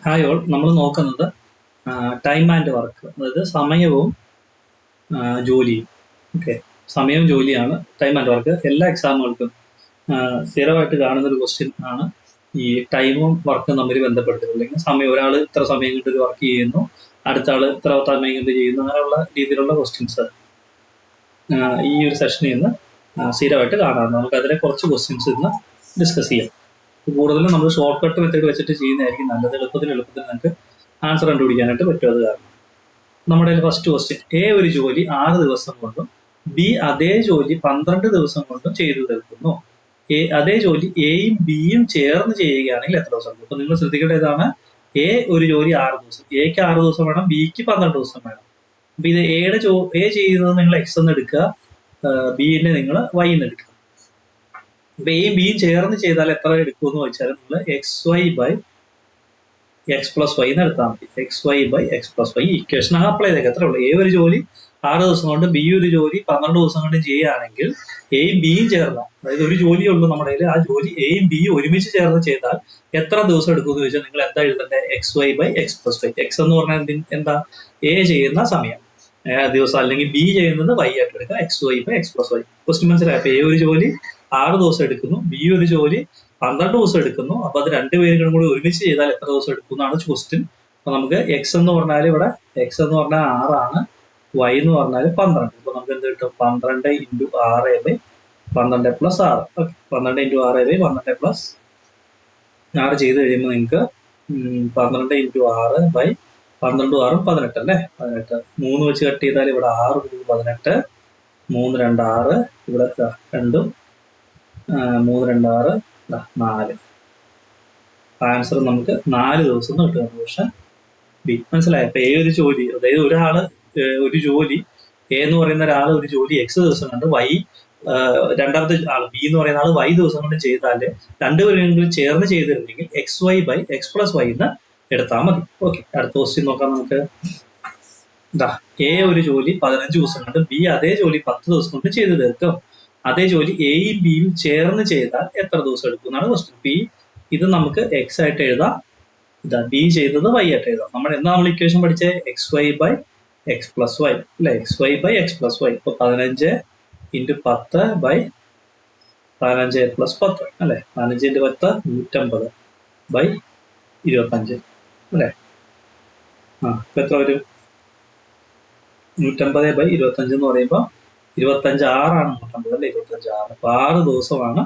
Hi all, നമ്മൾ നോക്കുന്നത് time and work, അതായത് സമയവും ജോലിയും. ഓക്കെ, സമയവും ജോലിയാണ് ടൈം ആൻഡ് വർക്ക്. എല്ലാ എക്സാമുകൾക്കും സ്ഥിരമായിട്ട് കാണുന്നൊരു ക്വസ്റ്റ്യൻ ആണ് ഈ ടൈമും വർക്കും തമ്മിൽ ബന്ധപ്പെടുത്തുന്നത്. അല്ലെങ്കിൽ സമയം, ഒരാൾ ഇത്ര സമയം കൊണ്ട് ഒരു വർക്ക് ചെയ്യുന്നു, അടുത്ത ആൾ ഇത്ര സമയം കൊണ്ട് ചെയ്യുന്നു, അങ്ങനെയുള്ള രീതിയിലുള്ള ക്വസ്റ്റ്യൻസ് ഈ ഒരു സെഷനിൽ നിന്ന് സ്ഥിരമായിട്ട് കാണാറുണ്ട്. നമുക്കതിലെ കുറച്ച് ക്വസ്റ്റ്യൻസ് ഇന്ന് ഡിസ്കസ് ചെയ്യാം. കൂടുതലും നമ്മൾ ഷോർട്ട് കട്ട് മെത്തേഡ് വെച്ചിട്ട് ചെയ്യുന്നതായിരിക്കും നല്ലത്. എളുപ്പത്തിൽ നിങ്ങൾക്ക് ആൻസർ കണ്ടുപിടിക്കാനായിട്ട് പറ്റും. അത് കാരണം നമ്മുടെ ഫസ്റ്റ് ക്വസ്റ്റ്യൻ, എ ഒരു ജോലി 6 ദിവസം കൊണ്ടും ബി അതേ ജോലി 12 ദിവസം കൊണ്ടും ചെയ്തു തീർക്കുന്നു. അതേ ജോലി എയും ബിയും ചേർന്ന് ചെയ്യുകയാണെങ്കിൽ എത്ര ദിവസം? അപ്പൊ നിങ്ങൾ ശ്രദ്ധിക്കേണ്ട ഇതാണ്, എ ഒരു ജോലി 6 ദിവസം, എക്ക് 6 ദിവസം വേണം, ബിക്ക് 12 ദിവസം വേണം. അപ്പൊ ഇത് എ ചെയ്യുന്നത് നിങ്ങൾ എക്സ് എന്ന് എടുക്കുക, ബിനെ നിങ്ങൾ വൈ എന്ന് എടുക്കുക. അപ്പൊ എയും ബിയും ചേർന്ന് ചെയ്താൽ എത്ര എടുക്കുമെന്ന് വെച്ചാൽ നിങ്ങൾ X Y by X plus Y എന്ന് എടുത്താൽ മതി. X Y by X plus Y equation apply ചെയ്തേക്ക്, എത്ര ഉള്ളൂ. എ ഒരു ജോലി 6 ദിവസം കൊണ്ട് ബി ഒരു ജോലി 12 ദിവസം കൊണ്ട് ചെയ്യുകയാണെങ്കിൽ എയും ബിയും ചേർന്ന, അതായത് ഒരു ജോലിയേ ഉള്ളൂ നമ്മുടെ കയ്യിൽ, ആ ജോലി എയും ബിയും ഒരുമിച്ച് ചേർന്ന് ചെയ്താൽ എത്ര ദിവസം എടുക്കുമെന്ന് ചോദിച്ചാൽ നിങ്ങൾ എന്താ എഴുതേണ്ടത്? X Y by X plus Y. X എന്ന് പറഞ്ഞാൽ എന്താ? എ ചെയ്യുന്ന സമയം ദിവസം, അല്ലെങ്കിൽ ബി ചെയ്യുന്നത് വൈ ആയിട്ട് എടുക്കുക. X Y by X plus Y. Question മനസ്സിലായി? അപ്പൊ എ ഒരു ജോലി 6 ദിവസം എടുക്കുന്നു, ബി ഒരു ജോലി 12 ദിവസം എടുക്കുന്നു. അപ്പൊ അത് രണ്ടുപേരും കൂടി ഒരുമിച്ച് ചെയ്താൽ എത്ര ദിവസം എടുക്കും എന്നാണ് ക്വസ്റ്റ്യൻ. അപ്പൊ നമുക്ക് എക്സ് എന്ന് പറഞ്ഞാൽ ഇവിടെ എക്സ് എന്ന് പറഞ്ഞാൽ 6 ആണ്, വൈ എന്ന് പറഞ്ഞാൽ 12. അപ്പൊ നമുക്ക് എന്ത് കിട്ടും? 12 into 6 by 12 plus 6. Okay, 12 into 6 by 12 plus 6 ചെയ്ത് കഴിയുമ്പോൾ നിങ്ങൾക്ക് 12 ഇൻറ്റു 6 ബൈ 12 6 18 അല്ലേ? 18 3 വെച്ച് കട്ട് ചെയ്താൽ ഇവിടെ 6 18, 3 2 6, ഇവിടെ 2 3 2 6, 4. ആൻസർ നമുക്ക് 4 ദിവസം കിട്ടും. Option B. മനസ്സിലായോ? അപ്പൊ ഒരു ജോലി, അതായത് ഒരാള് ഒരു ജോലി, എ എന്ന് പറയുന്ന ഒരാൾ ഒരു ജോലി എക്സ് ദിവസം കൊണ്ട്, വൈ രണ്ടാമത്തെ ആൾ ബി എന്ന് പറയുന്ന ആൾ വൈ ദിവസം കൊണ്ട് ചെയ്താല് രണ്ടുപേരെങ്കിലും ചേർന്ന് ചെയ്തിരുന്നെങ്കിൽ X Y by X plus Y എന്ന് എടുത്താൽ മതി. ഓക്കെ, അടുത്ത ക്വസ്റ്റ്യൻ നോക്കാം നമുക്ക്. എ ഒരു ജോലി 15 ദിവസം കൊണ്ട് ബി അതേ ജോലി 10 ദിവസം കൊണ്ട് ചെയ്തു തീർക്കും. അതേ ജോലി എയും ബിയും ചേർന്ന് ചെയ്താൽ എത്ര ദിവസം എടുക്കും എന്നാണ് ക്വസ്റ്റ്യൻ. ബി ഇത് നമുക്ക് എക്സ് ആയിട്ട് എഴുതാം, ഇതാ ബി ചെയ്തത് വൈ ആയിട്ട് എഴുതാം. നമ്മൾ ഇക്വേഷൻ പഠിച്ച X Y by X plus Y അല്ലെ? X Y by X plus Y. ഇപ്പൊ 15 ഇൻറ്റു 10 ബൈ 15 പ്ലസ് 10 അല്ലെ? 15 ഇൻറ്റു 10 150 ബൈ 25 അല്ലെ? ഇപ്പൊ എത്ര വരും? 150 ബൈ 25 എന്ന് പറയുമ്പോൾ 25 6 150 അല്ലെ? 25 6. അപ്പൊ 6 ദിവസമാണ്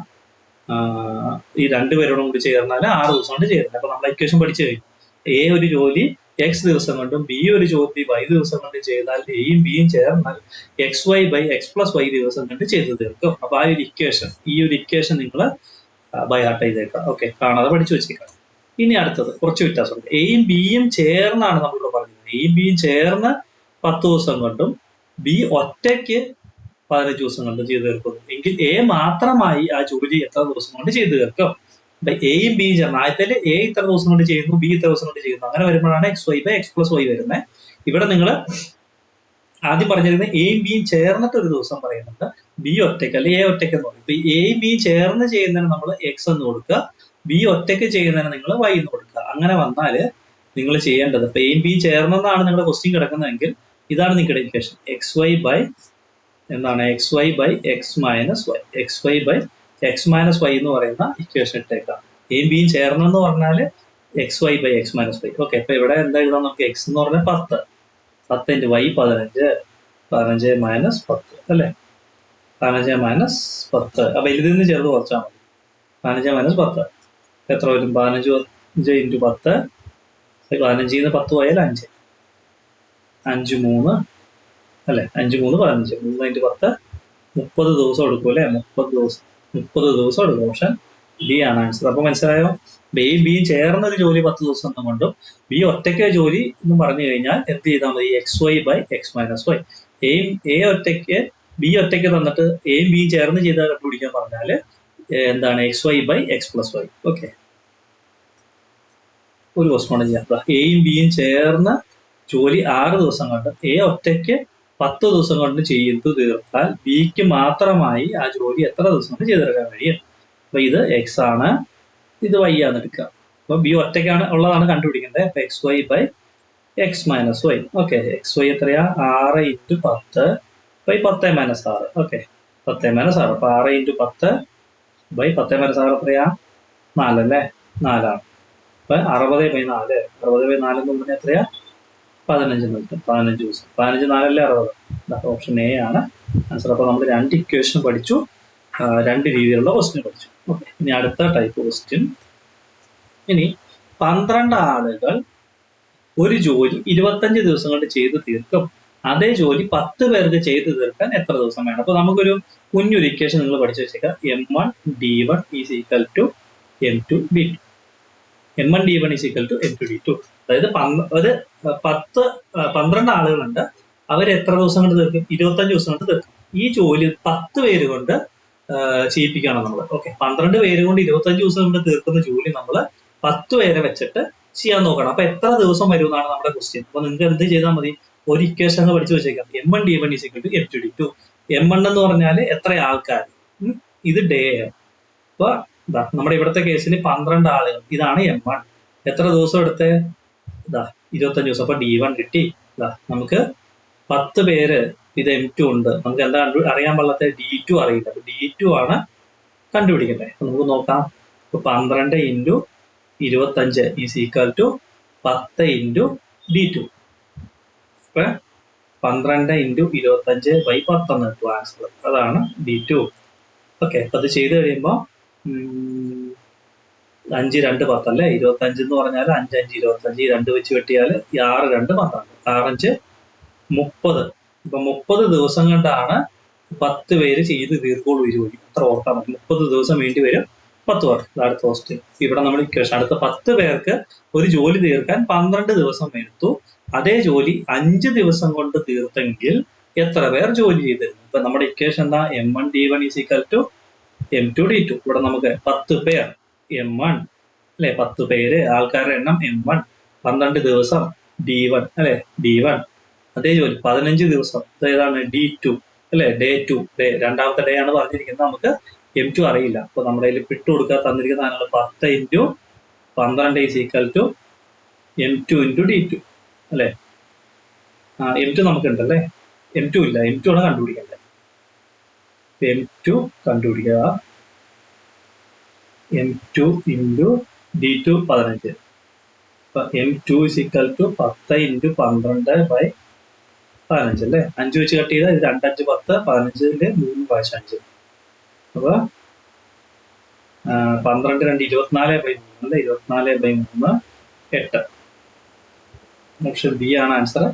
ഈ രണ്ടുപേരോടും കൂടി ചേർന്നാൽ 6 ദിവസം കൊണ്ട് ചേരുന്നത്. അപ്പൊ നമ്മൾ ഇക്വേഷൻ പഠിച്ചു കഴിഞ്ഞു. എ ഒരു ജോലി എക്സ് ദിവസം കൊണ്ടും ബി ഒരു ജോലി വൈ ദിവസം കൊണ്ട് ചെയ്താൽ എയും ബിയും ചേർന്നാൽ X Y by X plus Y ദിവസം കൊണ്ട് ചെയ്തു തീർക്കും. അപ്പൊ ഈ ഒരു ഇക്വേഷൻ നിങ്ങൾ ബൈ ഹാർട്ട് ചെയ്തേക്കാം. ഓക്കെ, കാണാതെ പഠിച്ചു വെച്ചേക്കാം. ഇനി അടുത്തത് കുറച്ച് വ്യത്യാസമുണ്ട്. എയും ബിയും ചേർന്നാണ് നമ്മളിവിടെ പറഞ്ഞത്. എയും ബിയും ചേർന്ന് 10 ദിവസം കൊണ്ടും ബി ഒറ്റയ്ക്ക് 15 ദിവസം കൊണ്ട് ചെയ്തു തീർക്കുന്നു. എങ്കിൽ എ മാത്രമായി ആ ജോലി എത്ര ദിവസം കൊണ്ട് ചെയ്തു തീർക്കും? എയും ബിയും ചേർന്ന്, ആദ്യത്തെ എ ഇത്ര ദിവസം കൊണ്ട് ചെയ്യുന്നു, ബി ഇത്ര ദിവസം കൊണ്ട് ചെയ്യുന്നു. അങ്ങനെ വരുമ്പോഴാണ് X Y by X plus Y വരുന്നത്. ഇവിടെ നിങ്ങൾ ആദ്യം പറഞ്ഞിരുന്നത് എയും ബിയും ചേർന്നിട്ട് ഒരു ദിവസം പറയുന്നുണ്ട്, ബി ഒറ്റയ്ക്ക് അല്ലെങ്കിൽ എ ഒറ്റയ്ക്ക് എന്ന് പറയും. ഇപ്പൊ എയും ബിയും ചേർന്ന് ചെയ്യുന്നതിന് നമ്മൾ എക്സ് എന്ന് കൊടുക്കുക, ബി ഒറ്റയ്ക്ക് ചെയ്യുന്നതിന് നിങ്ങൾ വൈ എന്ന് കൊടുക്കുക. അങ്ങനെ വന്നാൽ നിങ്ങൾ ചെയ്യേണ്ടത്, ഇപ്പൊ എയും ബിയും ചേർന്നെന്നാണ് നിങ്ങളുടെ ക്വസ്റ്റ്യൻ കിടക്കുന്നതെങ്കിൽ ഇതാണ് നിങ്ങളുടെ ഇക്വേഷൻ. എക്സ് വൈ ബൈ എന്താണ്? X Y by X minus Y. X Y by X minus Y എന്ന് പറയുന്ന ഇക്വേഷൻ ഇട്ടേക്കാം. എയും ബിയും ചേർന്നെന്ന് പറഞ്ഞാൽ X Y by X minus Y. Okay, അപ്പൊ ഇവിടെ എന്താ എഴുതാം നമുക്ക്? എക്സ് എന്ന് പറഞ്ഞാൽ 10 ഇൻറ്റു വൈ 15 മൈനസ് 10 അല്ലേ? 15 മൈനസ് 10. അപ്പൊ ഇതിൽ നിന്ന് ചെറുത് കുറച്ചാൽ മതി. 15 മൈനസ് 10 എത്ര വരും? 15 ഇൻറ്റു 10, 15 10 പോയാൽ 5, 5 3 അല്ലെ? 5 3 15, 3 ഇൻറ്റു 10 30 ദിവസം എടുക്കും അല്ലെ? 30 ദിവസം എടുക്കും. ഓപ്ഷൻ ബി ആണ് ആൻസർ. അപ്പൊ മനസ്സിലായോ? എയും ബിയും ചേർന്നൊരു ജോലി 10 ദിവസം കൊണ്ടും ബി ഒറ്റയ്ക്ക് ജോലി എന്ന് പറഞ്ഞു കഴിഞ്ഞാൽ എന്ത് ചെയ്താൽ മതി? X Y by X minus Y. A ഒറ്റയ്ക്ക് ബി ഒറ്റയ്ക്ക് തന്നിട്ട് എയും ബിയും ചേർന്ന് ചെയ്താൽ കണ്ടുപിടിക്കാൻ പറഞ്ഞാൽ എന്താണ്? X Y by X plus Y. Okay, ഒരു ക്വസ്റ്റ്യൻ ചെയ്യാം. എയും ബിയും ചേർന്ന് ജോലി 6 ദിവസം കൊണ്ട് എ ഒറ്റയ്ക്ക് 10 ദിവസം കൊണ്ട് ചെയ്തു തീർത്താൽ ബിക്ക് മാത്രമായി ആ ജോലി എത്ര ദിവസം കൊണ്ട് ചെയ്തെടുക്കാൻ കഴിയും? അപ്പൊ ഇത് എക്സ് ആണ്, ഇത് വൈ ആണ് എടുക്കുക. അപ്പോൾ ബി ഒറ്റയ്ക്കാണ് ഉള്ളതാണ് കണ്ടുപിടിക്കേണ്ടത്. അപ്പോൾ X Y by X minus Y. Okay, X Y എത്രയാ? 6 × 10 ബൈ 10 - 6. ഓക്കെ, 10 - 6. അപ്പോൾ 6 × 10 ബൈ 10 - 6 എത്രയാ? 4 അല്ലേ? 4ആണ്. അപ്പോൾ 60/4. 60/4 എന്ന് പറഞ്ഞാൽ എത്രയാ? 15 കിട്ടും. 15 ദിവസം. 15 4 60. ഓപ്ഷൻ എ ആണ് ആൻസർ. അപ്പോൾ നമ്മൾ 2 ഇക്വേഷൻ പഠിച്ചു, 2 രീതിയിലുള്ള ക്വസ്റ്റ്യൻ പഠിച്ചു. ഓക്കെ, ഇനി അടുത്ത ടൈപ്പ് ക്വസ്റ്റ്യൻ. ഇനി 12 ആളുകൾ ഒരു ജോലി 25 ദിവസം കൊണ്ട് ചെയ്ത് തീർക്കും. അതേ ജോലി 10 പേർക്ക് ചെയ്ത് തീർക്കാൻ എത്ര ദിവസം വേണം? അപ്പൊ നമുക്കൊരു കുഞ്ഞൊരു ഇക്വേഷൻ നിങ്ങൾ പഠിച്ചു വെച്ചേക്കാം. M1 D1 is equal to M2 D2. M1 D1 is equal to M2 D2. അതായത് 12 ആളുകളുണ്ട്. അവർ എത്ര ദിവസം കൊണ്ട് തീർക്കും? 25 ദിവസം കൊണ്ട് തീർക്കും. ഈ ജോലി 10 പേര് കൊണ്ട് ചെയ്യിപ്പിക്കുകയാണ് നമ്മൾ. ഓക്കെ, 12 പേര് കൊണ്ട് 25 ദിവസം കൊണ്ട് തീർക്കുന്ന ജോലി നമ്മൾ 10 പേരെ വെച്ചിട്ട് ചെയ്യാൻ നോക്കണം. അപ്പൊ എത്ര ദിവസം വരും എന്നാണ് നമ്മുടെ ക്വസ്റ്റ്യൻ. അപ്പൊ നിങ്ങൾക്ക് എന്ത് ചെയ്താൽ മതി? ഒരു ഇക്വേഷൻ പഠിച്ചു വെച്ചേക്കാം. M1 D1 is equal to M2 D2. M1 എന്ന് പറഞ്ഞാൽ എത്ര ആൾക്കാർ, ഇത് ഡേ. അപ്പൊ നമ്മുടെ ഇവിടുത്തെ കേസിൽ 12 ആളുകൾ, ഇതാണ് M1. എത്ര ദിവസം എടുത്ത്? 25 ദിവസം. അപ്പൊ D1 കിട്ടി. നമുക്ക് 10 പേര്, ഇത് M2 ഉണ്ട്. നമുക്ക് എന്താ അറിയാൻ പാടില്ലാത്ത? D2 അറിയില്ല. അപ്പൊ D2 ആണ് കണ്ടുപിടിക്കണ്ടേ. അപ്പൊ നമുക്ക് നോക്കാം. ഇപ്പൊ 12 × 25 ഈസ് ഈക്വൽ ടു 10 × D2. ഇപ്പൊ 12 × 25 ബൈ 10 എന്ന് കിട്ടും ആൻസർ. അതാണ് D2. ഓക്കെ, അപ്പൊ അത് ചെയ്ത് കഴിയുമ്പോൾ 5 2 10 അല്ലേ? 25 എന്ന് പറഞ്ഞാൽ 5 5 25. 2 വെച്ച് വെട്ടിയാൽ 6 2 12. 6 5 30. ഇപ്പൊ 30 ദിവസം കൊണ്ടാണ് 10 പേര് ചെയ്ത് തീർക്കുള്ളൂ ഈ ജോലി. അത്ര ഓർത്താൽ മതി. 30 ദിവസം വേണ്ടി വരും 10 പേർക്ക്. അടുത്ത ക്വസ്റ്റ്യൻ. ഇവിടെ നമ്മൾ ഇക്വേഷൻ, അടുത്ത 10 പേർക്ക് ഒരു ജോലി തീർക്കാൻ 12 ദിവസം എടുത്തു. അതേ ജോലി 5 ദിവസം കൊണ്ട് തീർത്തെങ്കിൽ എത്ര പേർ ജോലി ചെയ്തിരുന്നു? ഇപ്പൊ നമ്മുടെ ഇക്വേഷൻ എന്താ? M1 D1 is equal to M2 D2. ഇവിടെ നമുക്ക് 10 പേർ M1 അല്ലെ? 10 പേര്, ആൾക്കാരുടെ എണ്ണം M1. 12 ദിവസം D1 അല്ലെ? D1. അതേ ജോലി 15 ദിവസം, ഏതാണ്? D2 അല്ലെ? ഡേ 2. ഡേ, രണ്ടാമത്തെ ഡേ ആണ് പറഞ്ഞിരിക്കുന്നത്. നമുക്ക് M2 അറിയില്ല. അപ്പൊ നമ്മുടെ കയ്യിൽ വിട്ടു കൊടുക്കാൻ തന്നിരിക്കുന്ന 10 × 12 is equal to M2 × D2 അല്ലെ? M2 നമുക്കുണ്ടല്ലേ? M2 ഇല്ല. M2 ആണ് കണ്ടുപിടിക്കേണ്ടത്. M2 കണ്ടുപിടിക്കുക. M2 × D2 15. അപ്പൊ M2 is equal to 10 × 12 by 15 അല്ലേ? 5 വെച്ച് കട്ട് ചെയ്താൽ ഇത് 2 5 10. 15 3 പ്രാവശ്യം 5. അപ്പൊ 12 2 24/3 അല്ലേ? 24/3 8. ഓപ്ഷൻ ബി ആണ് ആൻസർ.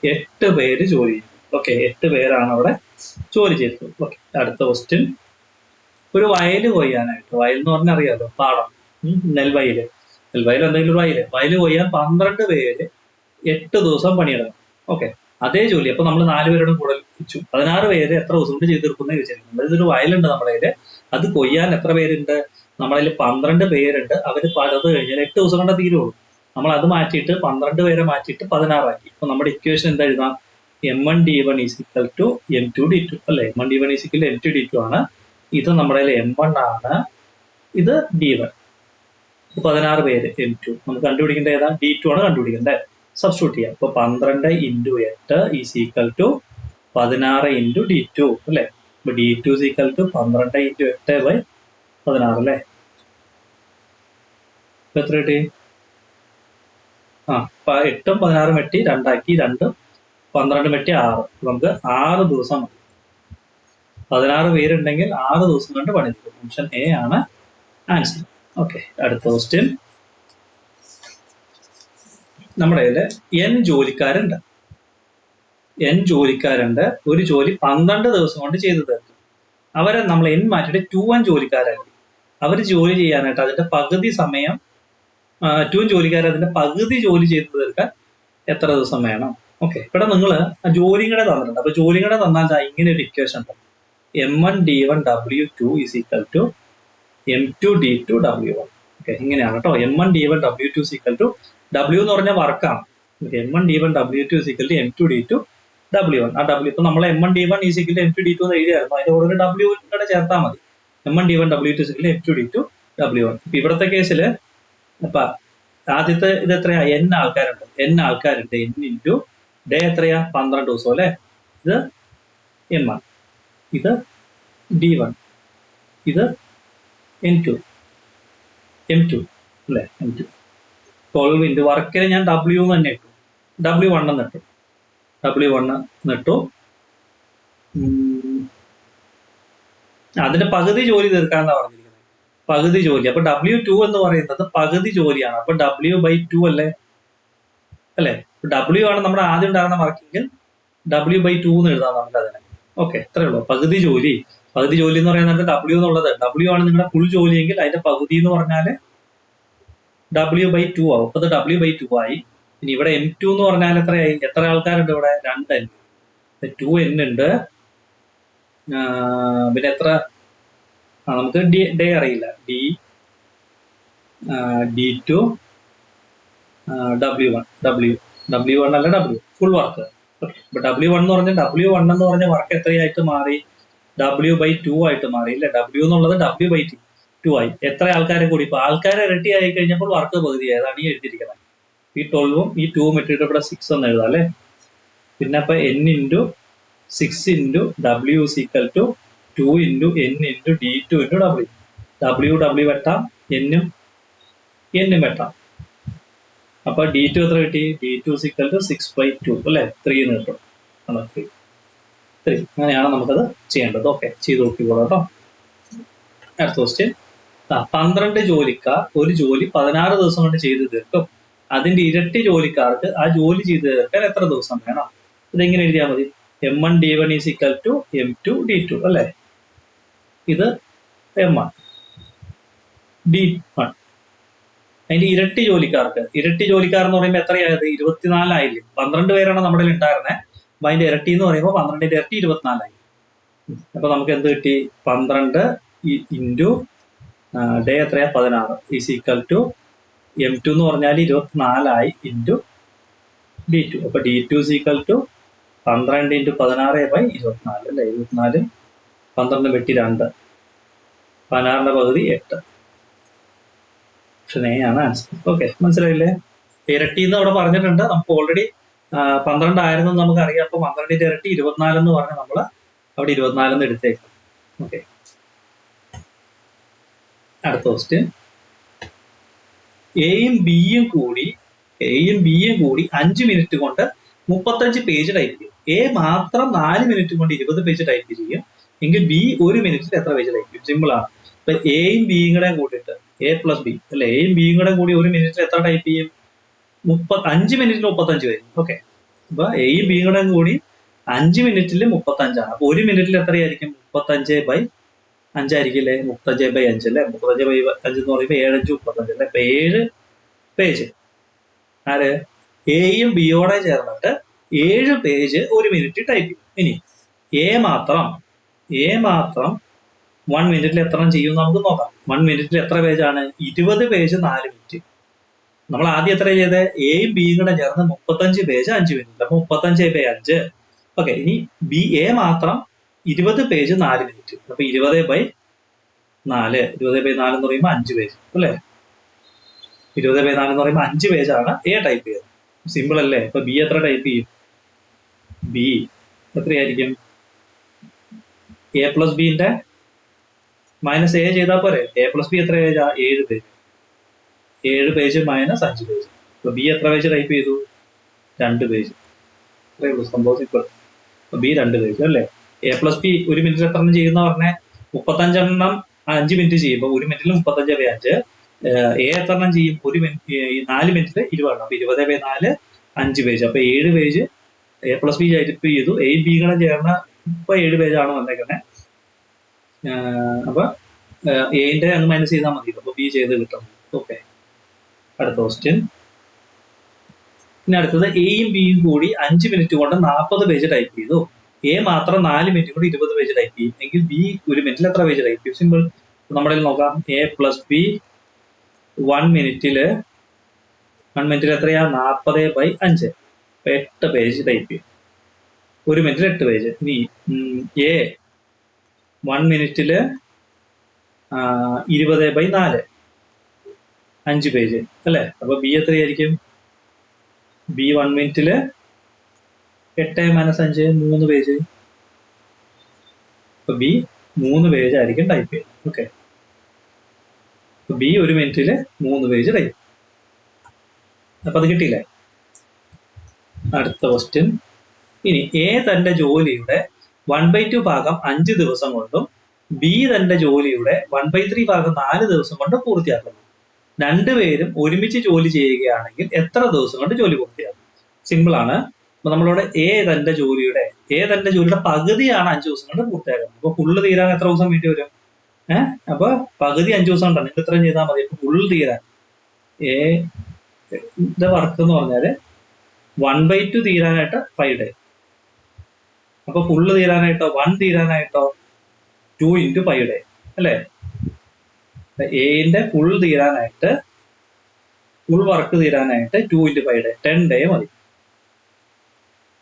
8 പേര് ജോലി ചെയ്തു. ഓക്കെ, 8 പേരാണ് അവിടെ ജോലി ചെയ്തത്. ഓക്കെ, അടുത്ത ക്വസ്റ്റ്യൻ. ഒരു വയല് കൊയ്യാനായിട്ട്, വയൽ എന്ന് പറഞ്ഞാൽ അറിയാലോ, പാടം, നെൽവയല്. നെൽവയൽ എന്തെങ്കിലും വയല് കൊയ്യാൻ 12 പേര് 8 ദിവസം പണിയെടുക്കണം. ഓക്കെ, അതേ ജോലി അപ്പൊ നമ്മൾ 4 പേരോടും കൂടെ വെച്ചു. 16 പേര് എത്ര ദിവസം കൊണ്ട് ചെയ്ത് തീർക്കുന്ന ചോദിച്ചിരിക്കുന്നത്. ഇതൊരു വയലുണ്ട് നമ്മുടെ കയ്യില്. അത് കൊയ്യാൻ എത്ര പേരുണ്ട്? നമ്മുടെ കയ്യിൽ 12 പേരുണ്ട്. അവര് പലത് കഴിഞ്ഞാൽ 8 ദിവസം കൊണ്ട് തീരുള്ളൂ. നമ്മൾ അത് മാറ്റിയിട്ട് 12 പേരെ മാറ്റിയിട്ട് 16 ആക്കി. അപ്പൊ നമ്മുടെ ഇക്വേഷൻ എന്താ എഴുതാം? M1 D1 is equal to M2 D2 അല്ലെ? M1 D1 is equal M2 D2 ആണ്. ഇത് നമ്മുടെ M1 ആണ്, ഇത് D1. 16 പേര് M2. നമുക്ക് കണ്ടുപിടിക്കേണ്ട ഏതാ? D2 ആണ് കണ്ടുപിടിക്കേണ്ടത്. സബ്സ്റ്റിറ്റ്യൂട്ട് ചെയ്യാം. അപ്പൊ 12 × 8 ഈസ് ഈക്വൽ ടു 16 × D2 അല്ലെ? അപ്പൊ D2 is equal to 12 × 8 by 16 അല്ലേ? ഇപ്പൊ എത്ര കിട്ടി? 8ഉം 16ഉം വെട്ടി 2 ആക്കി. 2 12 വെട്ടി 6. നമുക്ക് 6 ദിവസം മതി. 16 പേരുണ്ടെങ്കിൽ 6 ദിവസം കൊണ്ട് പണി തീരും. ഓപ്ഷൻ എ ആണ് ആൻസർ. ഓക്കെ, അടുത്ത ക്വസ്റ്റ്യൻ. നമ്മുടെ കയ്യില് N ജോലിക്കാരുണ്ട്. ഒരു ജോലി 12 ദിവസം കൊണ്ട് ചെയ്തു തീർക്കും. അവരെ നമ്മൾ N മാറ്റിയിട്ട് 2N ജോലിക്കാരാക്കി. അവർ ജോലി ചെയ്യാനായിട്ട് അതിന്റെ പകുതി സമയം, 2N ജോലിക്കാർ അതിന്റെ പകുതി ജോലി ചെയ്തു തീർക്കാൻ എത്ര ദിവസം വേണം? ഓക്കെ, ഇവിടെ നിങ്ങൾ ജോലിയും കൂടെ തന്നിട്ടുണ്ട്. അപ്പൊ ജോലിയും കൂടെ തന്നാൽ ഇങ്ങനെ ഒരു ഇക്വേഷൻ ഉണ്ട്. M1 D1 W2 is equal to M2 D2 W1. Okay, ഇങ്ങനെയാണ് കേട്ടോ. M1 D1 W2 is equal to, W എന്ന് പറഞ്ഞാൽ വർക്കാണ്. M1 D1 W2 is equal to M2 D2 W1. ആ W ഇപ്പൊ നമ്മൾ M1 D1 is equal to M2 D2 എന്ന് എഴുതിയായിരുന്നു. അതിന്റെ കൂടെ ഒരു W കൂടെ ചേർത്താൽ മതി. M1 D1 W2 is equal to M2 D2 W1. ഇപ്പൊ ഇവിടുത്തെ കേസിൽ അപ്പൊ ആദ്യത്തെ ഇത് എത്രയാ? n ആൾക്കാരുണ്ട്. n ഇൻറ്റു ഡേ എത്രയാ? 12 ദിവസം അല്ലെ. ഇത് m1, ഇത് d1, ഇത് n2, m2 അല്ലെ, m2. 12 ഇൻറ്റു വർക്കിന് ഞാൻ w എന്ന് തന്നെ ഇട്ടു, w1 എന്ന് ഇട്ടു, w1 എന്നിട്ടു. അതിന്റെ പകുതി ജോലി തീർക്കാന്നാ പറഞ്ഞിരിക്കുന്നത്, പകുതി ജോലി. അപ്പൊ W2 എന്ന് പറയുന്നത് പകുതി ജോലിയാണ്. അപ്പൊ W/2 അല്ലേ, W ആണ് നമ്മുടെ ആദ്യം ഉണ്ടാകുന്ന വർക്കെങ്കിൽ W/2 എന്ന് എഴുതാം നമുക്ക് അതിനെ. ഓക്കെ, ഇത്രയേ ഉള്ളൂ. പകുതി ജോലി എന്ന് പറയുന്നത് W എന്നുള്ളത്, W ആണ് നിങ്ങളുടെ ഫുൾ ജോലിയെങ്കിൽ അതിന്റെ പകുതി എന്ന് പറഞ്ഞാല് W/2 ആവും. അപ്പൊ അത് W/2 ആയി. ഇനി ഇവിടെ M2 എന്ന് പറഞ്ഞാൽ എത്രയായി? എത്ര ആൾക്കാരുണ്ട് ഇവിടെ? 2n, 2n ഉണ്ട്. പിന്നെ എത്ര? നമുക്ക് ഡേ അറിയില്ല. D2 W1 അല്ല W ഫുൾ വർക്ക്. ഇപ്പൊ W1 എന്ന് പറഞ്ഞ വർക്ക് എത്രയായിട്ട് മാറി? W/2 ആയിട്ട് മാറി അല്ലെ. W എന്നുള്ളത് W/2 ആയി. എത്ര ആൾക്കാരെ കൂടി? ഇപ്പൊ ആൾക്കാരെ ഇരട്ടി ആയി കഴിഞ്ഞപ്പോൾ വർക്ക് പകുതിയായി. അതാണ് ഈ എഴുതിയിരിക്കുന്നത്. ഈ 12ഉം ഈ 2ഉം ഇട്ടിട്ട് ഇവിടെ 6 എന്ന് എഴുതാം അല്ലെ. പിന്നെ ഇപ്പൊ n into 6 into W is equal to 2 into n into D2 into W വെട്ടാം, n വെട്ടാം. അപ്പൊ D2 എത്ര കിട്ടി? D2 is equal to 6/2 അല്ലെ, 3 എന്ന് കിട്ടും. 3. അങ്ങനെയാണ് നമുക്കത് ചെയ്യേണ്ടത്. ഓക്കെ, ചെയ്ത് നോക്കിക്കോളാം കേട്ടോ. അടുത്ത ക്വസ്റ്റ്യൻ. 12 ജോലിക്കാർ ഒരു ജോലി 16 ദിവസം കൊണ്ട് ചെയ്തു തീർക്കും. അതിന്റെ ഇരട്ടി ജോലിക്കാർക്ക് ആ ജോലി ചെയ്തു തീർക്കാൻ എത്ര ദിവസം വേണം? ഇതെങ്ങനെ എഴുതിയാൽ മതി? M1 D1 is equal to M2 D2 അല്ലെ. ഇത് M1 D1. അതിന്റെ ഇരട്ടി ജോലിക്കാർ എന്ന് പറയുമ്പോൾ എത്രയായത്? 24 ആയില്ലേ. 12 പേരാണ് നമ്മുടെ ഉണ്ടായിരുന്നത്. അപ്പൊ അതിന്റെ ഇരട്ടി എന്ന് പറയുമ്പോൾ 12ന്റെ ഇരട്ടി 24 ആയി. അപ്പൊ നമുക്ക് എന്ത് കിട്ടി? 12 ഇൻറ്റു ഡേ എത്രയാ? 16 ഈസ് ഈക്വൽ ടു M2 എന്ന് പറഞ്ഞാൽ 24 ആയി ഇൻറ്റു D2. അപ്പൊ D2 is equal to 12 into 16/24 അല്ലെ. 24 12 വെട്ടി 2, 16ന്റെ പകുതി 8. ഓപ്ഷൻ എ ആണ് ആൻസർ. ഓക്കെ, മനസ്സിലായില്ലേ? ഇരട്ടി എന്ന് അവിടെ പറഞ്ഞിട്ടുണ്ട്. നമുക്ക് ഓൾറെഡി 12 ആയിരുന്നു നമുക്ക് അറിയാം. അപ്പൊ 12ന്റെ ഇരട്ടി 24 എന്ന് പറഞ്ഞാൽ നമ്മൾ അവിടെ 24 എന്ന് എടുത്തേക്കാം. ഓക്കെ, അടുത്ത ക്വസ്റ്റ്യൻ. എയും ബിയും കൂടി 5 മിനിറ്റ് കൊണ്ട് 35 പേജ് ടൈപ്പ് ചെയ്യും. എ മാത്രം 4 മിനിറ്റ് കൊണ്ട് 20 പേജ് ടൈപ്പ് ചെയ്യും എങ്കിൽ ബി 1 മിനിറ്റിൽ എത്ര പേജ് ടൈപ്പ് ചെയ്യും? സിമ്പിൾ ആണ്. ഇപ്പൊ എയും ബിയും കൂടെ കൂട്ടിയിട്ട് A+B അല്ലെ, എയും ബിയും കൂടെ കൂടി 1 മിനിറ്റിൽ എത്ര ടൈപ്പ് ചെയ്യും? 5 മിനിറ്റിൽ 35 പേജ്. ഓക്കെ, അപ്പൊ എയും ബിയും കൂടെ കൂടി 5 മിനിറ്റിൽ 35 ആണ്. അപ്പൊ 1 മിനിറ്റിൽ എത്രയായിരിക്കും? 35/5 ആയിരിക്കില്ലേ. 35/5 അല്ലെ. 35/5 എന്ന് പറയുമ്പോൾ 7×5 35 അല്ലെ. അപ്പൊ 7 പേജ് ആര്? എയും ബിയോടെ ചേർന്നിട്ട് 7 പേജ് 1 മിനിറ്റ് ടൈപ്പ് ചെയ്യും. ഇനി എ മാത്രം 1 മിനിറ്റിൽ എത്ര ചെയ്യും നമുക്ക് നോക്കാം. 1 മിനിറ്റിൽ എത്ര പേജാണ്? 20 പേജ് 4 മിനിറ്റ്. നമ്മൾ ആദ്യം എത്ര ചെയ്ത്? എയും ബിയും കൂടെ ചേർന്ന് 35 പേജ് 5 മിനിറ്റ്. അപ്പൊ 35/5. ഓക്കെ, ഇനി എ മാത്രം 20 പേജ് 4 മിനിറ്റ്. അപ്പൊ 20/4 എന്ന് പറയുമ്പോൾ 5 പേജ് അല്ലെ. 20/4 എന്ന് പറയുമ്പോൾ 5 പേജാണ് എ ടൈപ്പ് ചെയ്തത്. സിമ്പിൾ അല്ലേ. അപ്പൊ ബി എത്ര ടൈപ്പ് ചെയ്യും? ബി എത്രയായിരിക്കും? A+Bന്റെ മൈനസ് എ ചെയ്താൽ പോരെ. A+B എത്ര പേജാ? 7 പേജ്. 7 page minus 5 page. അപ്പൊ ബി എത്ര പേജ് ടൈപ്പ് ചെയ്തു? 2 പേജ്. അത്രേ ഉള്ളൂ സംഭവം. ഇപ്പോൾ ബി 2 പേജ് അല്ലേ. A+B 1 മിനിറ്റിൽ എത്ര എണ്ണം ചെയ്യുന്ന പറഞ്ഞേ? 35 എണ്ണം 5 മിനിറ്റ് ചെയ്യുമ്പോൾ 1 മിനിറ്റിൽ 35/5. എ എത്ര എണ്ണം ചെയ്യും? 4 മിനിറ്റിൽ 20 എണ്ണം. അപ്പൊ 20/4 5 പേജ്. അപ്പൊ 7 പേജ് A+B ടൈപ്പ് ചെയ്തു. എയും ബി കൂടെ ചേർന്ന ഇപ്പൊ 7 പേജാണ് വന്നേക്കുന്നത്. അപ്പൊ എന്റെ അങ്ങ് മൈനസ് ചെയ്താൽ മതി. അപ്പൊ ബി ചെയ്ത് കിട്ടും. ഓക്കെ, അടുത്ത ക്വസ്റ്റ്യൻ. പിന്നെ അടുത്തത് എയും ബിയും കൂടി 5 മിനിറ്റ് കൊണ്ട് 40 പേജ് ടൈപ്പ് ചെയ്തു. എ മാത്രം 4 മിനിറ്റ് കൊണ്ട് 20 പേജ് ടൈപ്പ് ചെയ്യും എങ്കിൽ ബി 1 മിനിറ്റിൽ എത്ര പേജ് ടൈപ്പ് ചെയ്യും? സിമ്പിൾ. നമ്മുടെ നോക്കാം. A+B 1 മിനിറ്റിൽ എത്രയാ? 40/5. 8 പേജ് ടൈപ്പ് ചെയ്യും. 1 മിനിറ്റിൽ 8 പേജ്. ഇനി എ 1 മിനിറ്റിൽ 20/4. 5 പേജ് അല്ലേ? അപ്പൊ ബി എത്രയായിരിക്കും? B 1 മിനിറ്റില് 8 - 5 3 page. അപ്പൊ ബി 3 പേജ് ആയിരിക്കും ടൈപ്പ് ചെയ്യുന്നത്. Okay, B 1 മിനിറ്റില് 3 page type. അപ്പൊ അത് കിട്ടിയില്ലേ? അടുത്ത ക്വസ്റ്റ്യൻ. ഇനി എ തന്റെ ജോലിയുടെ 1/2 ഭാഗം 5 ദിവസം കൊണ്ടും ബി തന്റെ ജോലിയുടെ 1/3 ഭാഗം 4 ദിവസം കൊണ്ടും പൂർത്തിയാക്കുന്നു. രണ്ടുപേരും ഒരുമിച്ച് ജോലി ചെയ്യുകയാണെങ്കിൽ എത്ര ദിവസം കൊണ്ട് ജോലി പൂർത്തിയാക്കും? സിമ്പിൾ ആണ്. അപ്പൊ നമ്മളിവിടെ എ തന്റെ ജോലിയുടെ പകുതിയാണ് 5 ദിവസം കൊണ്ട് പൂർത്തിയാക്കുന്നത്. അപ്പൊ ഫുള്ള് തീരാൻ എത്ര ദിവസം വേണ്ടി വരും? അപ്പൊ പകുതി 5 ദിവസം കൊണ്ടാണ്. നിങ്ങൾക്ക് ഇത്രയും ചെയ്താൽ മതി. ഇപ്പൊ ഫുള്ള് തീരാൻ എ വർക്ക് എന്ന് പറഞ്ഞാല് 1/2 തീരാനായിട്ട് 5 ഡേ. അപ്പൊ ഫുള്ള് തീരാനായിട്ടോ 1 തീരാനായിട്ടോ 2 × 5 ഡേ അല്ലേ? എന്റെ ഫുൾ തീരാനായിട്ട്, ഫുൾ വർക്ക് തീരാനായിട്ട് 2 × 5 ഡേ, 10 ഡേ മതി.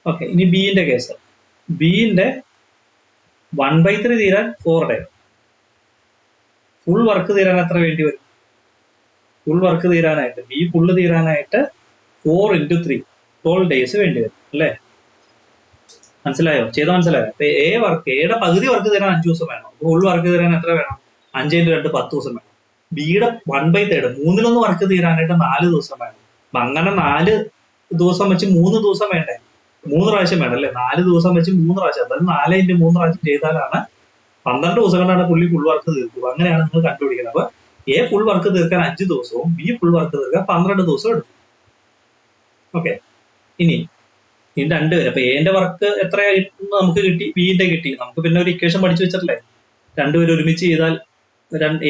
ഓക്കെ, ഇനി ബിന്റെ കേസ്. ബിന്റെ 1/3 തീരാൻ 4 ഡേ. ഫുൾ വർക്ക് തീരാൻ എത്ര വേണ്ടി വരും? ഫുൾ വർക്ക് തീരാനായിട്ട്, ബി ഫുള്ള് തീരാനായിട്ട് 4 × 3 12 ഡേയ്സ് വേണ്ടി വരും അല്ലേ? മനസ്സിലായോ? മനസ്സിലായോ? അപ്പൊ എയുടെ പകുതി വർക്ക് തരാൻ 5 ദിവസം വേണം. ഫുൾ വർക്ക് തരാൻ എത്ര വേണം? 5 × 2 10 ദിവസം വേണം. ബിയുടെ 1/3 മൂന്നിലൊന്ന് വർക്ക് തീരാനായിട്ട് 4 ദിവസം വേണം. അപ്പൊ അങ്ങനെ 4 ദിവസം വെച്ച് 3 ദിവസം വേണ്ടേ? 3 പ്രാവശ്യം വേണം അല്ലേ? 4 ദിവസം വെച്ച് 3 പ്രാവശ്യം, അതായത് 4 × 3 പ്രാവശ്യം ചെയ്താലാണ് 12 ദിവസം കൊണ്ടാണ് പുള്ളി ഫുൾ വർക്ക് തീർക്കുക. അങ്ങനെയാണ് നിങ്ങൾ കണ്ടുപിടിക്കുന്നത്. അപ്പൊ എ ഫുൾ വർക്ക് തീർക്കാൻ 5 ദിവസവും ബി ഫുൾ വർക്ക് തീർക്കാൻ 12 ദിവസവും എടുക്കും. ഓക്കെ, ഇനി രണ്ടുപേരും, അപ്പൊ എന്റെ വർക്ക് എത്രയായിരുന്നു നമുക്ക് കിട്ടി, ബിന്റെ കിട്ടി. നമുക്ക് പിന്നെ ഒരു ഇക്വേഷൻ പഠിച്ചു വെച്ചിട്ടില്ലേ? രണ്ടുപേരും ഒരുമിച്ച് ചെയ്താൽ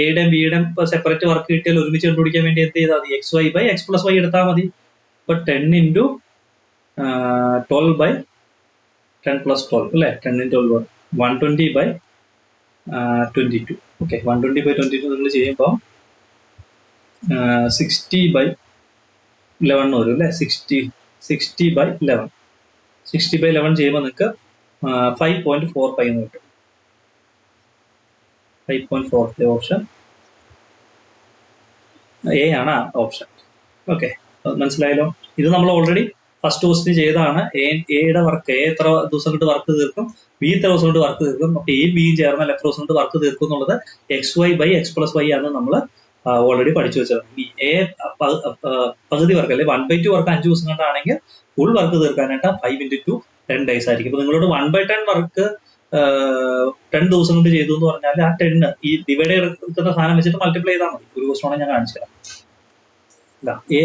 എയുടെയും ബിയുടെയും സെപ്പറേറ്റ് വർക്ക് കിട്ടിയാൽ ഒരുമിച്ച് കണ്ടുപിടിക്കാൻ വേണ്ടി എന്ത് ചെയ്താൽ മതി? XY/X+Y എടുത്താൽ മതി. അപ്പൊ 10 × 12/10 + 12 അല്ലെ? 10 × 12 120/22. ഓക്കെ, 120/22 നിങ്ങൾ ചെയ്യുമ്പോൾ 60/11 വരും അല്ലെ? 60/11 60/11 ചെയ്യുമ്പോൾ നിങ്ങൾക്ക് 5.45 എന്ന് കിട്ടും. 5.45 ഓപ്ഷൻ എ ആണ് ഓപ്ഷൻ. ഓക്കെ, മനസ്സിലായല്ലോ? ഇത് നമ്മൾ ഓൾറെഡി ഫസ്റ്റ് ക്വസ്റ്റ്യൻ ചെയ്തതാണ്. എയുടെ വർക്ക്, എ എത്ര ദിവസം കൊണ്ട് വർക്ക് തീർക്കും, ബി എത്ര ദിവസം കൊണ്ട് വർക്ക് തീർക്കും. അപ്പൊ എയും ബിയും ചേർന്നാൽ എത്ര ദിവസം കൊണ്ട് വർക്ക് തീർക്കും എന്നുള്ളത് XY/X+Y ആണ് നമ്മൾ ഓൾറെഡി പഠിച്ചു വെച്ചത്. ഈ എ പകുതി വർക്ക് അല്ലെ 1/2 വർക്ക് 5 ദിവസം കൊണ്ടാണെങ്കിൽ ഫുൾ വർക്ക് തീർക്കാനായിട്ട് 5 × 2 10 ഡേയ്സ് ആയിരിക്കും. അപ്പൊ നിങ്ങളോട് 1/10 വർക്ക് 10 ദിവസം കൊണ്ട് ചെയ്തു എന്ന് പറഞ്ഞാൽ ആ 10 ഈ ഡിവൈഡ് എടുക്കുന്ന സാധനം വെച്ചിട്ട് മൾട്ടിപ്ലൈ ചെയ്താൽ മതി. ഒരു ക്വസ്റ്റ്യൻ ഞാൻ കാണിച്ചു തരാം. എ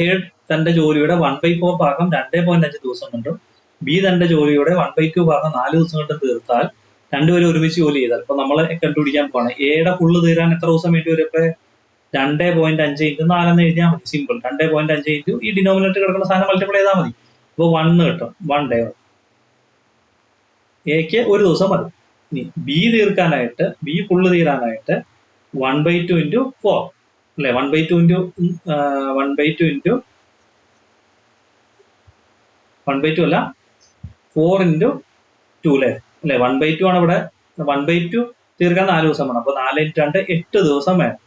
തന്റെ ജോലിയുടെ 1/4 ഭാഗം 2.5 ദിവസം കൊണ്ടും ബി തന്റെ ജോലിയുടെ 1/2 ഭാഗം 4 ദിവസം കൊണ്ടും തീർത്താൽ രണ്ടുപേരും ഒരുമിച്ച് ജോലി ചെയ്താൽ, ഇപ്പൊ നമ്മളെ കണ്ടുപിടിക്കാൻ പോവാണ് എയുടെ ഫുള്ള് തീരാൻ എത്ര ദിവസം വേണ്ടി വരും? ഇപ്പൊ 2.5 × 4 എന്ന് എഴുതിയാൽ മതി. സിമ്പിൾ. 2.5 × ഈ ഡിനോമിനേറ്റർ കിടക്കുന്ന സാധനം മൾട്ടിപ്ലൈ ചെയ്താൽ മതി. അപ്പൊ 1 കിട്ടും. 1 ഡേ മതി. എക്ക് ഒരു ദിവസം മതി. ഇനി ബി തീർക്കാനായിട്ട്, ബി ഫുള്ള് തീരാനായിട്ട് 1/2 × 4 അല്ലെ? 1/2 × 1/2 അല്ല 4 × 2 അല്ലെ? 1/2 ആണ് ഇവിടെ. 1/2 തീർക്കാൻ 4 ദിവസം വേണം. അപ്പൊ 4 × 2 8 ദിവസം വേണം.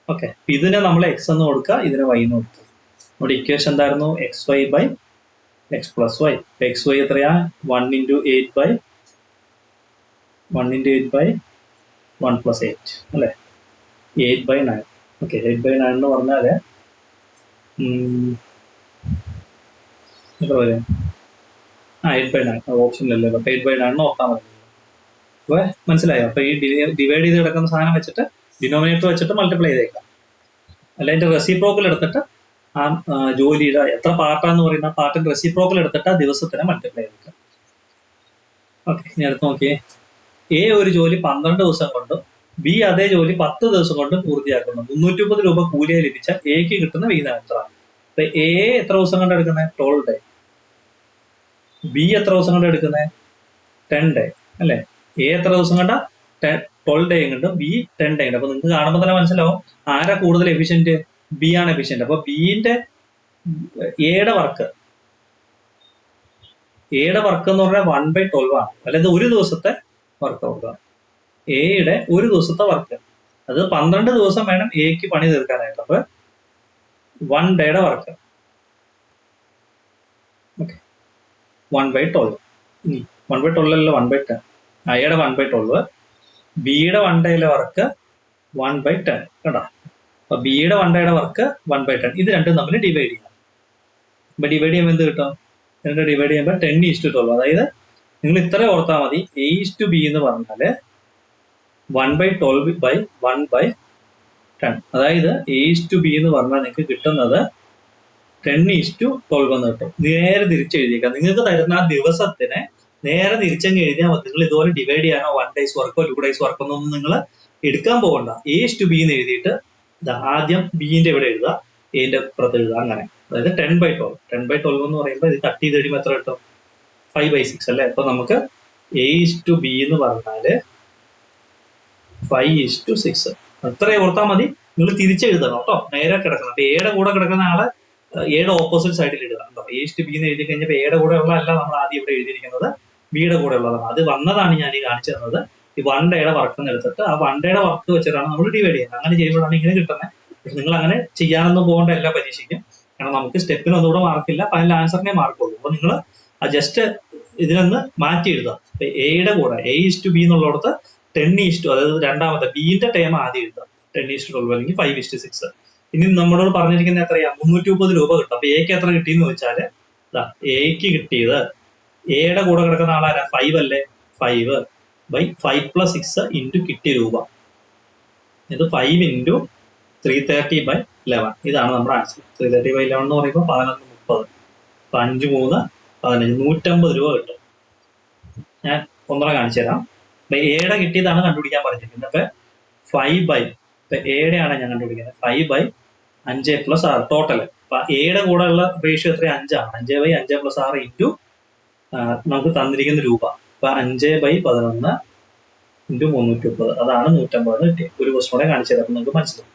ഓക്കെ, ഇതിനെ നമ്മൾ എക്സ് എന്ന് കൊടുക്കുക, ഇതിനെ വൈ എന്ന് കൊടുക്കുക. നമ്മുടെ ഇക്വേഷൻ എന്തായിരുന്നു? XY/X+Y. XY എത്രയാ? 1 × 8/1 + 8 അല്ലെ? 8/9. ഓക്കെ, 8/9 എന്ന് പറഞ്ഞാല് എത്ര വരും? 8/9 ഓപ്ഷനിലല്ലേ? അപ്പൊ 8/9 നോക്കാൻ മതി. അപ്പൊ മനസ്സിലായോ? അപ്പൊ ഈ ഡിവൈഡ് ചെയ്ത് കിടക്കുന്ന സാധനം വെച്ചിട്ട് ഡിനോമിനേറ്റർ വെച്ചിട്ട് മൾട്ടിപ്ലൈ ചെയ്തേക്കാം. അല്ല, അതിന്റെ റെസിപ്രോക്കൽ എടുത്തിട്ട് ആ ജോലിയുടെ എത്ര പാർട്ടാന്ന് പറയുന്ന പാർട്ടിന്റെ റെസിപ്രോക്കൽ എടുത്തിട്ട് ആ ദിവസത്തിനെ മൾട്ടിപ്ലൈ ചെയ്തേക്കാം. ഓക്കെ, ഇനി അടുത്ത് നോക്കിയേ. എ ഒരു ജോലി 12 ദിവസം കൊണ്ടും ബി അതേ ജോലി 10 ദിവസം കൊണ്ടും പൂർത്തിയാക്കുന്നു. 330 രൂപ കൂലിയായി ലഭിച്ചാൽ എക്ക് കിട്ടുന്ന വിഹിതം എത്ര? അപ്പൊ എ എത്ര ദിവസം കൊണ്ട് എടുക്കുന്നത്? 12 ഡേ. ബി എത്ര ദിവസം കൊണ്ട് എടുക്കുന്നത്? 10 ഡേ അല്ലെ? എ എത്ര ദിവസം കണ്ട? 12 ഡേ കണ്ടും ബി 10 ഡേ ഉണ്ട്. അപ്പൊ നിങ്ങൾക്ക് കാണുമ്പോൾ തന്നെ മനസ്സിലാവും ആരാ കൂടുതൽ എഫിഷ്യന്റ്? ബി ആണ് എഫിഷ്യന്റ്. അപ്പൊ ബിന്റെ എയുടെ വർക്ക് എന്ന് പറഞ്ഞാൽ 1/12 ആണ്. അതായത് ഒരു ദിവസത്തെ വർക്ക് ഔട്ടാണ് എയുടെ ഒരു ദിവസത്തെ വർക്ക്. അത് 12 ദിവസം വേണം എക്ക് പണി തീർക്കാനായിട്ട്. അപ്പൊ 1 ഡേയുടെ വർക്ക്. ഓക്കെ, 1/12. ഇനി 1/12 അല്ല, 1/10. എയുടെ 1/12, ബിയുടെ 1 ഡേയിലെ വർക്ക് 1/10. കേട്ടോ, അപ്പൊ ബിയുടെ 1 ഡേയുടെ വർക്ക് 1/10. ഇത് രണ്ടും തമ്മിൽ ഡിവൈഡ് ചെയ്യാം. അപ്പൊ ഡിവൈഡ് ചെയ്യുമ്പോൾ എന്ത് കിട്ടും? രണ്ട് ഡിവൈഡ് ചെയ്യുമ്പോൾ 10:12. അതായത് നിങ്ങൾ ഇത്ര ഓർത്താൽ മതി, A/B എന്ന് പറഞ്ഞാല് 1/12/1/10. അതായത് A/B എന്ന് പറഞ്ഞാൽ നിങ്ങൾക്ക് കിട്ടുന്നത് 10:12 എന്ന് കിട്ടും. നേരെ തിരിച്ചെഴുതിയേക്കാം. നിങ്ങൾക്ക് തരുന്ന ആ ദിവസത്തിനെ നേരെ തിരിച്ചങ്ങ് എഴുതിയാൽ മതി. നിങ്ങൾ ഇതുപോലെ ഡിവൈഡ് ചെയ്യാനോ 1 days വർക്കോ 2 days വർക്കോ ഒന്നും നിങ്ങൾ എടുക്കാൻ പോകണ്ട. A/B എന്ന് എഴുതിയിട്ട് ആദ്യം ബിന്റെ ഇവിടെ എഴുതുക, എന്റെ പുറത്ത് എഴുതുക, അങ്ങനെ. അതായത് 10/12. 10/12 എന്ന് പറയുമ്പോൾ ഇത് കട്ട് ചെയ്ത് കഴിയുമ്പോൾ എത്ര കിട്ടും? 5/6 അല്ലേ? അപ്പൊ നമുക്ക് A/B എന്ന് പറഞ്ഞാല് 5:6. അത്രയും ഓർത്താൽ മതി. നിങ്ങൾ തിരിച്ചെഴുതണം കേട്ടോ, നേരെ കിടക്കണം. അപ്പൊ എയുടെ കൂടെ കിടക്കുന്ന ആളെ എയുടെ ഓപ്പോസിറ്റ് സൈഡിൽ ഇടുക. A/B എന്ന് എഴുതി കഴിഞ്ഞപ്പോൾ എയുടെ കൂടെ ഉള്ളതല്ല നമ്മൾ ആദ്യം ഇവിടെ എഴുതിയിരിക്കുന്നത്, ബിയുടെ കൂടെ ഉള്ളതാണ്. അത് വന്നതാണ് ഞാൻ ഈ കാണിച്ചു തന്നത്. ഈ 1 ഡേയുടെ വർക്ക് എടുത്തിട്ട് ആ 1 ഡേയുടെ വർക്ക് വെച്ചിട്ടാണ് നമ്മൾ ഡിവൈഡ് ചെയ്യുന്നത്. അങ്ങനെ ചെയ്യുമ്പോഴാണ് ഇങ്ങനെ കിട്ടുന്നത്. പക്ഷെ നിങ്ങൾ അങ്ങനെ ചെയ്യാനൊന്നും പോകേണ്ട എല്ലാ പരീക്ഷയ്ക്കും. കാരണം നമുക്ക് സ്റ്റെപ്പിന് ഒന്നുകൂടെ മാർക്കില്ല, ഫൈനൽ ആൻസറിനെ മാർക്കുള്ളൂ. അപ്പൊ നിങ്ങൾ ജസ്റ്റ് ഇതിനൊന്ന് മാറ്റി എഴുതുക. എയുടെ കൂടെ A/B എന്നുള്ളിടത്ത് 10:, അതായത് രണ്ടാമത്തെ ബിന്റെ ടൈം ആദ്യം എഴുതുക, 10:12 അല്ലെങ്കിൽ 5:6. ഇനി നമ്മളോട് പറഞ്ഞിരിക്കുന്നത് എത്രയാ? 330 രൂപ കിട്ടും. അപ്പൊ എക്ക് എത്ര കിട്ടിയെന്ന് ചോദിച്ചാല്, എക്ക് കിട്ടിയത് എയുടെ കൂടെ കിടക്കുന്ന ആളാരാ? 5 അല്ലേ? 5/5+6 ഇൻറ്റു കിട്ടിയ രൂപ. ഇത് 5 × 330/11. ഇതാണ് നമ്മുടെ ആൻസർ. 330/11 എന്ന് പറയുമ്പോൾ 11:30. 5 3 15, 150 രൂപ കിട്ടും. ഞാൻ ഒന്നര കാണിച്ചു തരാം. അപ്പൊ എയുടെ കിട്ടിയതാണ് കണ്ടുപിടിക്കാൻ പറഞ്ഞിരിക്കുന്നത്. അപ്പൊ 5 ഇപ്പൊ എയുടെ ആണ് ഞാൻ കണ്ടുപിടിക്കുന്നത്. 5/5+6 ടോട്ടൽ. അപ്പൊ എയുടെ കൂടെ ഉള്ള റേഷ്യോ എത്ര? 5 ആണ്. 5/5+6 ഇൻറ്റു നമുക്ക് തന്നിരിക്കുന്ന രൂപ. അപ്പൊ 5/11 ഇൻറ്റു 330, അതാണ് 150 കിട്ടിയത്. ഒരു ക്വസ്റ്റൻ കൂടെ കാണിച്ചു തരാം, നിങ്ങൾക്ക് മനസ്സിലാവും.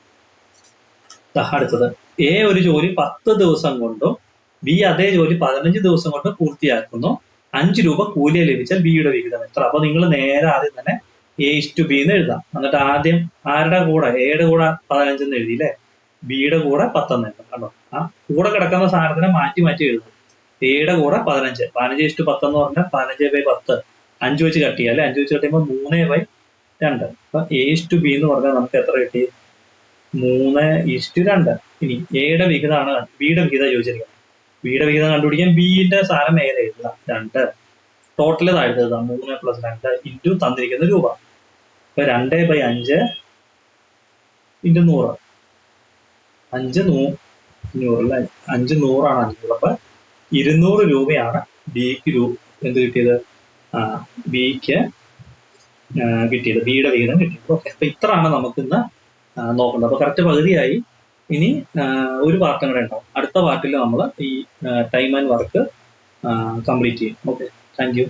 അടുത്തത്, എ ഒരു ജോലി 10 ദിവസം കൊണ്ടും ബി അതേ ജോലി 15 ദിവസം കൊണ്ട് പൂർത്തിയാക്കുന്നു. 5 രൂപ കൂലിയെ ലഭിച്ചാൽ ബിയുടെ വിഹിതം എത്ര? അപ്പൊ നിങ്ങൾ നേരെ ആദ്യം തന്നെ A/B എന്ന് എഴുതാം. എന്നിട്ട് ആദ്യം ആരുടെ കൂടെ? എയുടെ കൂടെ 15 എന്ന് എഴുതി അല്ലേ? ബിയുടെ കൂടെ 10 എന്ന് എഴുതാം. കണ്ടോ, ആ കൂടെ കിടക്കുന്ന സാധനത്തിനെ മാറ്റി മാറ്റി എഴുതും. എയുടെ കൂടെ 15, 15:10 എന്ന് പറഞ്ഞാൽ 15/10, 5 വെച്ച് കട്ട് ചെയ്യുക അല്ലെ? 5 വെച്ച് കട്ട് ചെയ്യുമ്പോൾ 3/2. അപ്പൊ A/B എന്ന് പറഞ്ഞാൽ നമുക്ക് എത്ര കിട്ടി? 3:2. ഇനി എയുടെ വിഹിതമാണ്, ബിയുടെ വിഹിതം ചോദിച്ചിരിക്കുന്നത്. ബിയുടെ വിഹിതം കണ്ടുപിടിക്കാൻ ബിന്റെ സാധനം നേരെ എഴുതുക, 2. ടോട്ടൽ താഴ്ത്തത് 3 + 2 ഇൻറ്റു തന്നിരിക്കുന്ന രൂപ. ഇപ്പൊ 2/5 ഇൻറ്റു 100. 5 100 അല്ലെ? 5 100 ആണ് 500. അപ്പൊ 200 രൂപയാണ് ബിക്ക് എന്ത് കിട്ടിയത്? ബിക്ക് കിട്ടിയത്, ബിയുടെ വിഹിതം കിട്ടിയത്. ഓക്കെ, അപ്പൊ ഇത്രയാണ് നമുക്ക് ഇന്ന് നോക്കേണ്ടത്. അപ്പൊ കറക്റ്റ് പകുതിയായി. ഇനി ഒരു പാർട്ടും കൂടെ ഉണ്ടാവും. അടുത്ത പാർട്ടിൽ നമ്മൾ ഈ ടൈം ആൻഡ് വർക്ക് കംപ്ലീറ്റ് ചെയ്യും. Okay, thank you.